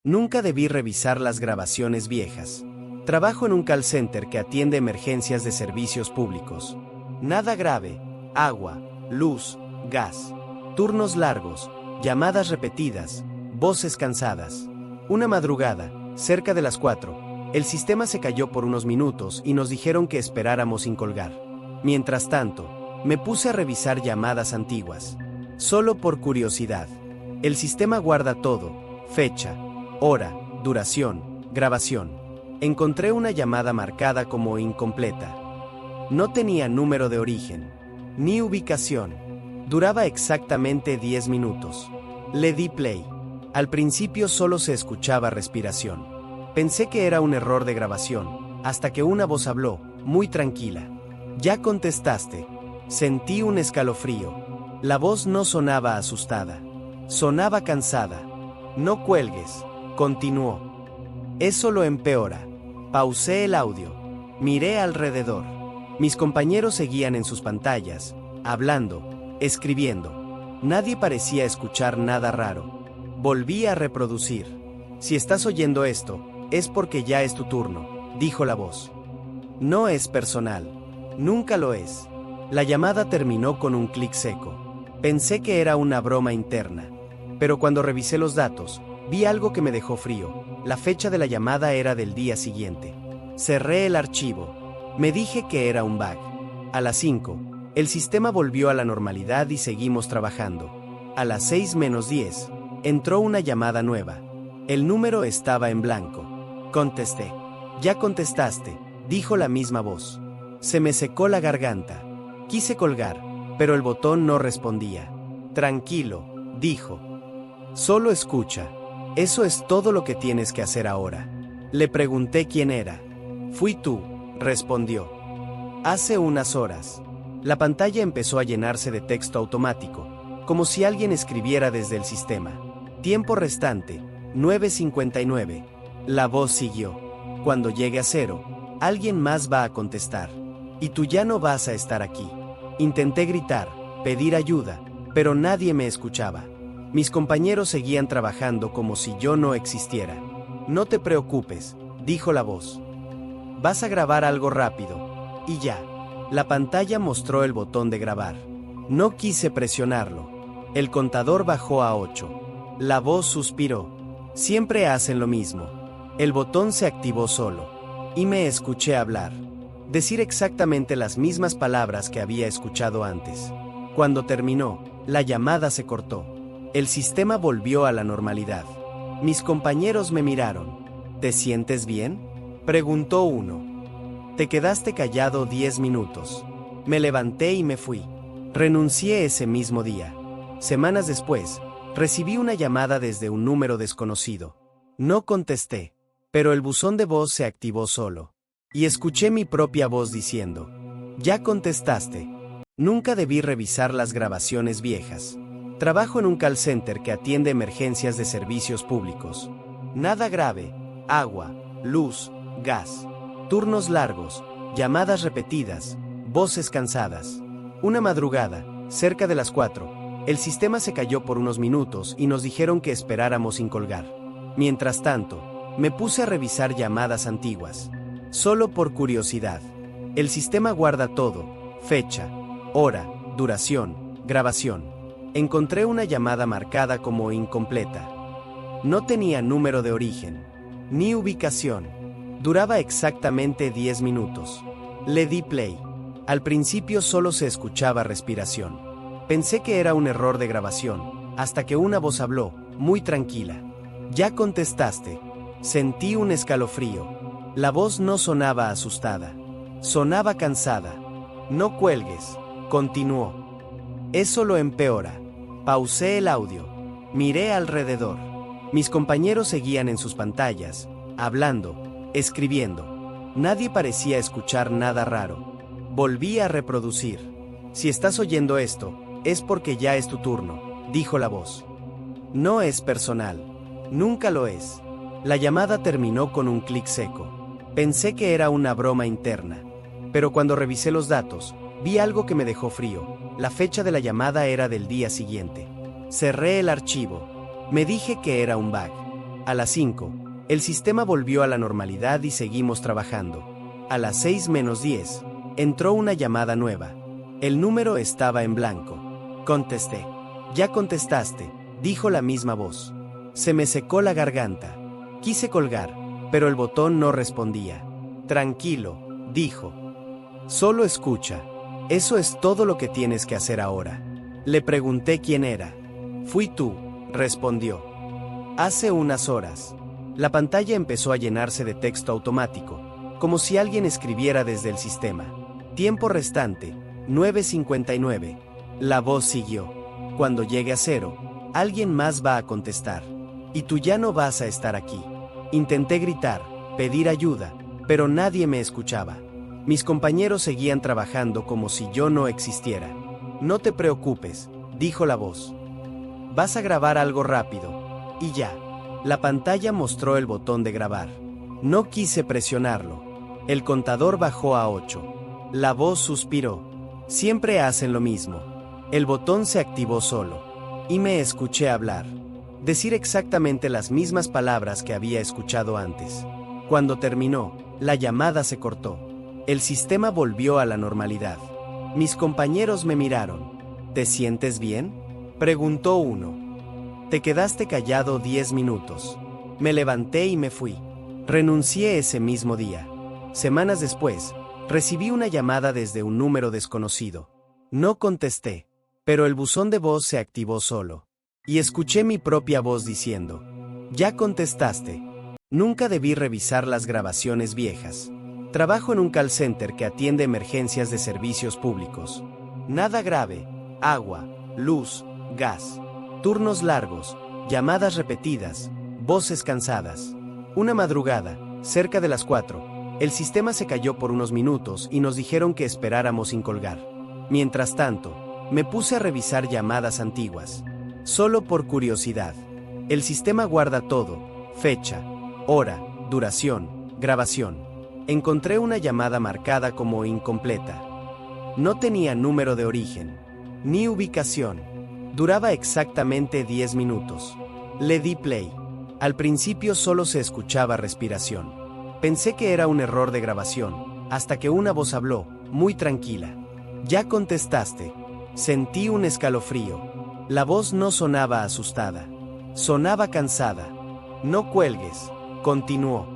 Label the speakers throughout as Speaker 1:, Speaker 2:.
Speaker 1: Nunca debí revisar las grabaciones viejas. Trabajo en un call center que atiende emergencias de servicios públicos. Nada grave, agua, luz, gas. Turnos largos, llamadas repetidas, voces cansadas. Una madrugada, cerca de las 4, el sistema se cayó por unos minutos y nos dijeron que esperáramos sin colgar. Mientras tanto, me puse a revisar llamadas antiguas. Solo por curiosidad. El sistema guarda todo: fecha, hora, duración, grabación. Encontré una llamada marcada como incompleta. No tenía número de origen, ni ubicación. Duraba exactamente 10 minutos. Le di play. Al principio solo se escuchaba respiración. Pensé que era un error de grabación, hasta que una voz habló, muy tranquila. «Ya contestaste». Sentí un escalofrío. La voz no sonaba asustada. Sonaba cansada. «No cuelgues», continuó. «Eso lo empeora». Pausé el audio. Miré alrededor. Mis compañeros seguían en sus pantallas, hablando, escribiendo. Nadie parecía escuchar nada raro. Volví a reproducir. «Si estás oyendo esto, es porque ya es tu turno», dijo la voz. «No es personal. Nunca lo es». La llamada terminó con un clic seco. Pensé que era una broma interna. Pero cuando revisé los datos, vi algo que me dejó frío. La fecha de la llamada era del día siguiente. Cerré el archivo. Me dije que era un bug. A las 5, el sistema volvió a la normalidad y seguimos trabajando. A las 6 menos 10, entró una llamada nueva. El número estaba en blanco. Contesté. «Ya contestaste», dijo la misma voz. Se me secó la garganta. Quise colgar, pero el botón no respondía. «Tranquilo», dijo. «Solo escucha. Eso es todo lo que tienes que hacer ahora». Le pregunté quién era. «Fui tú», respondió. «Hace unas horas». La pantalla empezó a llenarse de texto automático, como si alguien escribiera desde el sistema. «Tiempo restante, 9:59». La voz siguió. «Cuando llegue a 0, alguien más va a contestar. Y tú ya no vas a estar aquí». Intenté gritar, pedir ayuda, pero nadie me escuchaba. Mis compañeros seguían trabajando como si yo no existiera. «No te preocupes», dijo la voz. «Vas a grabar algo rápido. Y ya». La pantalla mostró el botón de grabar. No quise presionarlo. El contador bajó a 8. La voz suspiró. «Siempre hacen lo mismo». El botón se activó solo. Y me escuché hablar. Decir exactamente las mismas palabras que había escuchado antes. Cuando terminó, la llamada se cortó. El sistema volvió a la normalidad. Mis compañeros me miraron. «¿Te sientes bien?», preguntó uno. «Te quedaste callado 10 minutos». Me levanté y me fui. Renuncié ese mismo día. Semanas después, recibí una llamada desde un número desconocido. No contesté, pero el buzón de voz se activó solo. Y escuché mi propia voz diciendo: «Ya contestaste». Nunca debí revisar las grabaciones viejas. Trabajo en un call center que atiende emergencias de servicios públicos. Nada grave, agua, luz, gas. Turnos largos, llamadas repetidas, voces cansadas. Una madrugada, cerca de las 4, el sistema se cayó por unos minutos y nos dijeron que esperáramos sin colgar. Mientras tanto, me puse a revisar llamadas antiguas. Solo por curiosidad. El sistema guarda todo: fecha, hora, duración, grabación. Encontré una llamada marcada como incompleta. No tenía número de origen, ni ubicación. Duraba exactamente 10 minutos. Le di play. Al principio solo se escuchaba respiración. Pensé que era un error de grabación, hasta que una voz habló, muy tranquila. «Ya contestaste». Sentí un escalofrío. La voz no sonaba asustada. Sonaba cansada. «No cuelgues», continuó. «Eso lo empeora». Pausé el audio. Miré alrededor. Mis compañeros seguían en sus pantallas, hablando, escribiendo. Nadie parecía escuchar nada raro. Volví a reproducir. «Si estás oyendo esto, es porque ya es tu turno», dijo la voz. «No es personal. Nunca lo es». La llamada terminó con un clic seco. Pensé que era una broma interna. Pero cuando revisé los datos, vi algo que me dejó frío. La fecha de la llamada era del día siguiente. Cerré el archivo. Me dije que era un bug. A las 5, el sistema volvió a la normalidad y seguimos trabajando. A las 6 menos 10, entró una llamada nueva. El número estaba en blanco. Contesté. Ya contestaste, dijo la misma voz. Se me secó la garganta. Quise colgar, pero el botón no respondía. Tranquilo, dijo. Solo escucha. Eso es todo lo que tienes que hacer ahora. Le pregunté quién era. Fui tú, respondió. Hace unas horas. La pantalla empezó a llenarse de texto automático, como si alguien escribiera desde el sistema. Tiempo restante, 9:59. La voz siguió. Cuando llegue a 0, alguien más va a contestar. Y tú ya no vas a estar aquí. Intenté gritar, pedir ayuda, pero nadie me escuchaba. Mis compañeros seguían trabajando como si yo no existiera. No te preocupes, dijo la voz. Vas a grabar algo rápido. Y ya. La pantalla mostró el botón de grabar. No quise presionarlo. El contador bajó a 8. La voz suspiró. Siempre hacen lo mismo. El botón se activó solo. Y me escuché hablar. Decir exactamente las mismas palabras que había escuchado antes. Cuando terminó, la llamada se cortó. El sistema volvió a la normalidad. Mis compañeros me miraron. ¿Te sientes bien?, preguntó uno. Te quedaste callado 10 minutos. Me levanté y me fui. Renuncié ese mismo día. Semanas después, recibí una llamada desde un número desconocido. No contesté, pero el buzón de voz se activó solo. Y escuché mi propia voz diciendo: ya contestaste. Nunca debí revisar las grabaciones viejas. Trabajo en un call center que atiende emergencias de servicios públicos. Nada grave, agua, luz, gas. Turnos largos, llamadas repetidas, voces cansadas. Una madrugada, cerca de las 4, el sistema se cayó por unos minutos y nos dijeron que esperáramos sin colgar. Mientras tanto, me puse a revisar llamadas antiguas. Solo por curiosidad. El sistema guarda todo: fecha, hora, duración, grabación. Encontré una llamada marcada como incompleta. No tenía número de origen, ni ubicación. Duraba exactamente 10 minutos. Le di play. Al principio solo se escuchaba respiración. Pensé que era un error de grabación, hasta que una voz habló, muy tranquila. Ya contestaste. Sentí un escalofrío. La voz no sonaba asustada. Sonaba cansada. No cuelgues, continuó.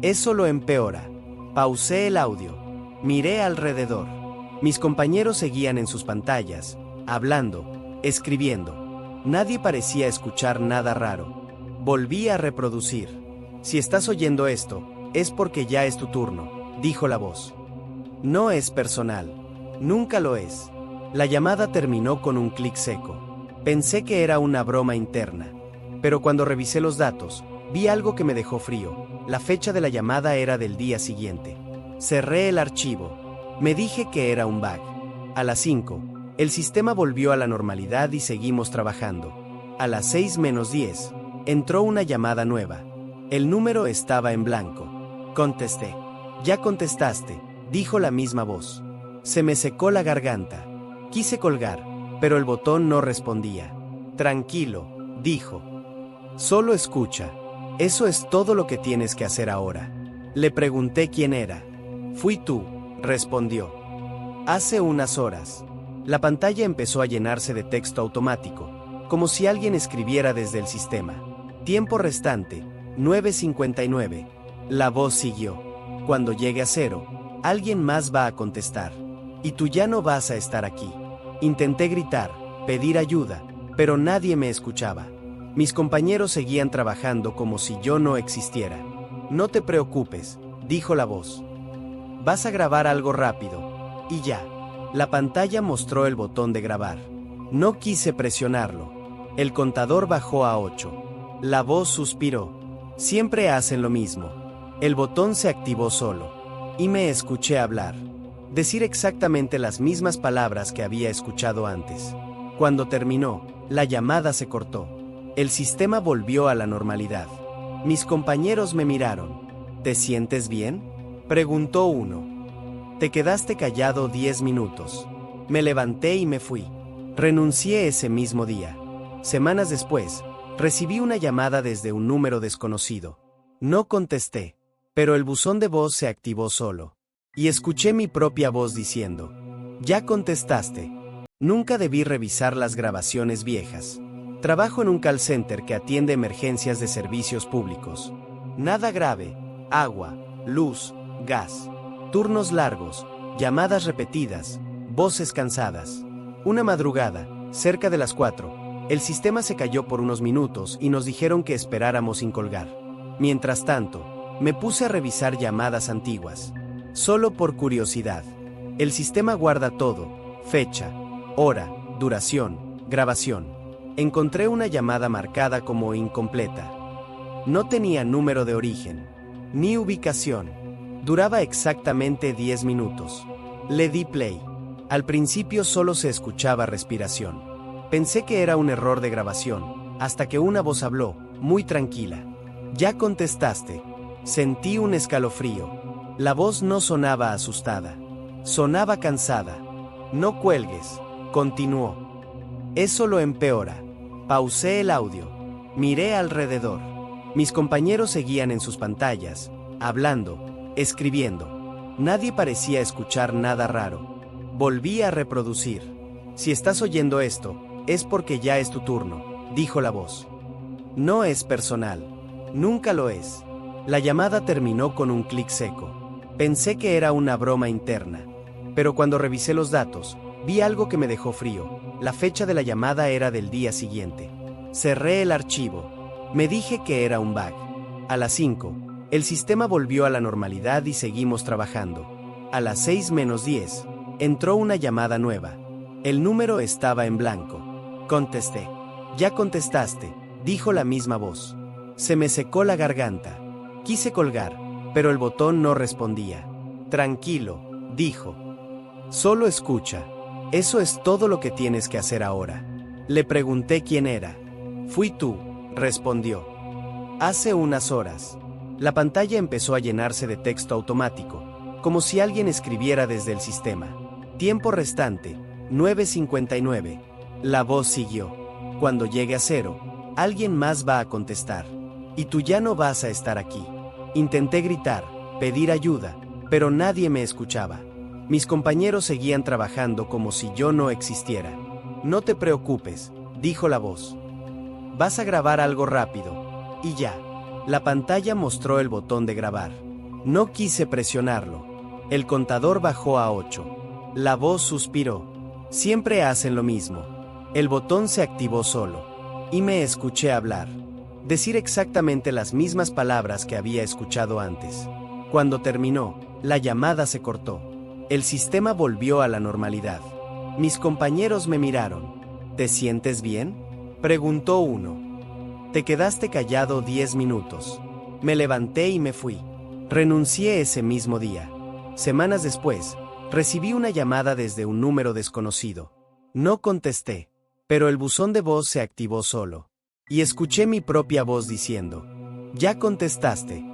Speaker 1: Eso lo empeora. Pausé el audio. Miré alrededor. Mis compañeros seguían en sus pantallas, hablando, escribiendo. Nadie parecía escuchar nada raro. Volví a reproducir. Si estás oyendo esto, es porque ya es tu turno, dijo la voz. No es personal. Nunca lo es. La llamada terminó con un clic seco. Pensé que era una broma interna. Pero cuando revisé los datos, vi algo que me dejó frío. La fecha de la llamada era del día siguiente. Cerré el archivo. Me dije que era un bug. A las 5, el sistema volvió a la normalidad y seguimos trabajando. A las 6 menos 10, entró una llamada nueva. El número estaba en blanco. Contesté. Ya contestaste, dijo la misma voz. Se me secó la garganta. Quise colgar, pero el botón no respondía. Tranquilo, dijo. Solo escucha. Eso es todo lo que tienes que hacer ahora. Le pregunté quién era. Fui tú, respondió. Hace unas horas. La pantalla empezó a llenarse de texto automático, como si alguien escribiera desde el sistema. Tiempo restante, 9:59. La voz siguió. Cuando llegue a 0, alguien más va a contestar. Y tú ya no vas a estar aquí. Intenté gritar, pedir ayuda, pero nadie me escuchaba. Mis compañeros seguían trabajando como si yo no existiera. No te preocupes, dijo la voz. Vas a grabar algo rápido. Y ya. La pantalla mostró el botón de grabar. No quise presionarlo. El contador bajó a 8. La voz suspiró. Siempre hacen lo mismo. El botón se activó solo. Y me escuché hablar. Decir exactamente las mismas palabras que había escuchado antes. Cuando terminó, la llamada se cortó. El sistema volvió a la normalidad. Mis compañeros me miraron. ¿Te sientes bien?, preguntó uno. Te quedaste callado 10 minutos. Me levanté y me fui. Renuncié ese mismo día. Semanas después, Recibí una llamada desde un número desconocido. No contesté, pero el buzón de voz se activó solo. Y escuché mi propia voz diciendo: ya contestaste. Nunca debí revisar las grabaciones viejas. Trabajo en un call center que atiende emergencias de servicios públicos. Nada grave, agua, luz, gas. Turnos largos, llamadas repetidas, voces cansadas. Una madrugada, cerca de las 4, el sistema se cayó por unos minutos y nos dijeron que esperáramos sin colgar. Mientras tanto, me puse a revisar llamadas antiguas. Solo por curiosidad. El sistema guarda todo: fecha, hora, duración, grabación. Encontré una llamada marcada como incompleta. No tenía número de origen, ni ubicación. Duraba exactamente 10 minutos. Le di play. Al principio solo se escuchaba respiración. Pensé que era un error de grabación, hasta que una voz habló, muy tranquila. Ya contestaste. Sentí un escalofrío. La voz no sonaba asustada. Sonaba cansada. No cuelgues, continuó. Eso lo empeora. Pausé el audio. Miré alrededor. Mis compañeros seguían en sus pantallas, hablando, escribiendo. Nadie parecía escuchar nada raro. Volví a reproducir. Si estás oyendo esto, es porque ya es tu turno, dijo la voz. No es personal. Nunca lo es. La llamada terminó con un clic seco. Pensé que era una broma interna. Pero cuando revisé los datos, vi algo que me dejó frío. La fecha de la llamada era del día siguiente. Cerré el archivo. Me dije que era un bug. A las 5, el sistema volvió a la normalidad y seguimos trabajando. A las 6 menos 10, entró una llamada nueva. El número estaba en blanco. Contesté. Ya contestaste, dijo la misma voz. Se me secó la garganta. Quise colgar, pero el botón no respondía. Tranquilo, dijo. Solo escucha. Eso es todo lo que tienes que hacer ahora. Le pregunté quién era. Fui tú, respondió. Hace unas horas. La pantalla empezó a llenarse de texto automático, como si alguien escribiera desde el sistema. Tiempo restante, 9:59. La voz siguió. Cuando llegue a 0, alguien más va a contestar. Y tú ya no vas a estar aquí. Intenté gritar, pedir ayuda, pero nadie me escuchaba. Mis compañeros seguían trabajando como si yo no existiera. No te preocupes, dijo la voz. Vas a grabar algo rápido. Y ya. La pantalla mostró el botón de grabar. No quise presionarlo. El contador bajó a 8. La voz suspiró. Siempre hacen lo mismo. El botón se activó solo. Y me escuché hablar. Decir exactamente las mismas palabras que había escuchado antes. Cuando terminó, la llamada se cortó. El sistema volvió a la normalidad. Mis compañeros me miraron. ¿Te sientes bien?, preguntó uno. Te quedaste callado 10 minutos. Me levanté y me fui. Renuncié ese mismo día. Semanas después, recibí una llamada desde un número desconocido. No contesté, pero el buzón de voz se activó solo. Y escuché mi propia voz diciendo: ya contestaste.